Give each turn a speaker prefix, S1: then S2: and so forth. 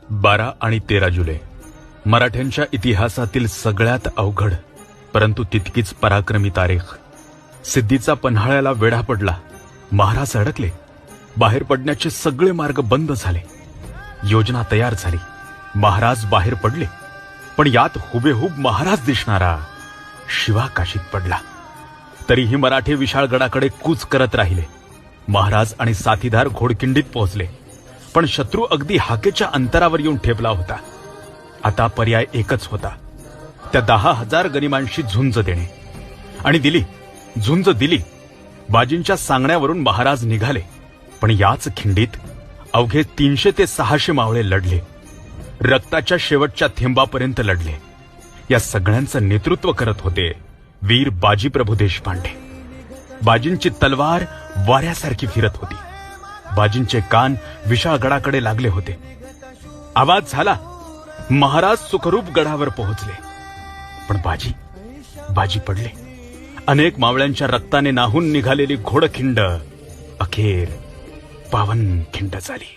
S1: 12 आणि 13 जुलै मराठ्यांच्या इतिहासातील सगळ्यात अवघड परंतु तितकीच पराक्रमी तारीख. सिद्धीचा पन्हाळ्याला वेढा पडला. महाराज अडकले. बाहेर पडण्याचे सगळे मार्ग बंद झाले. योजना तयार झाली. महाराज बाहेर पडले. पण यात हुबेहूब महाराज दिसणारा शिवा काशीत पडला. तरीही मराठे विशाळगडाकडे कूच करत राहिले. महाराज आणि साथीदार घोडकिंडीत पोहोचले. पण शत्रू अगदी हाकेच्या अंतरावर येऊन ठेपला होता. आता पर्याय एकच होता, त्या 10,000 गनिमांशी झुंज देणे. आणि दिली. झुंज दिली. बाजींच्या सांगण्यावरून महाराज निघाले. पण याच खिंडीत अवघे 300 ते 600 मावळे लढले. रक्ताच्या शेवटच्या थेंबापर्यंत लढले. या सगळ्यांचं नेतृत्व करत होते वीर बाजीप्रभू देशपांडे. बाजींची तलवार वाऱ्यासारखी फिरत होती. बाजींचे कान विशाळगडाकडे लागले होते. आवाज झाला. महाराज सुखरूप गडावर पोहोचले. पण बाजी पडले. अनेक मावळ्यांच्या रक्ताने नाहून निघालेली घोडखिंड अखेर पावन खिंड झाली.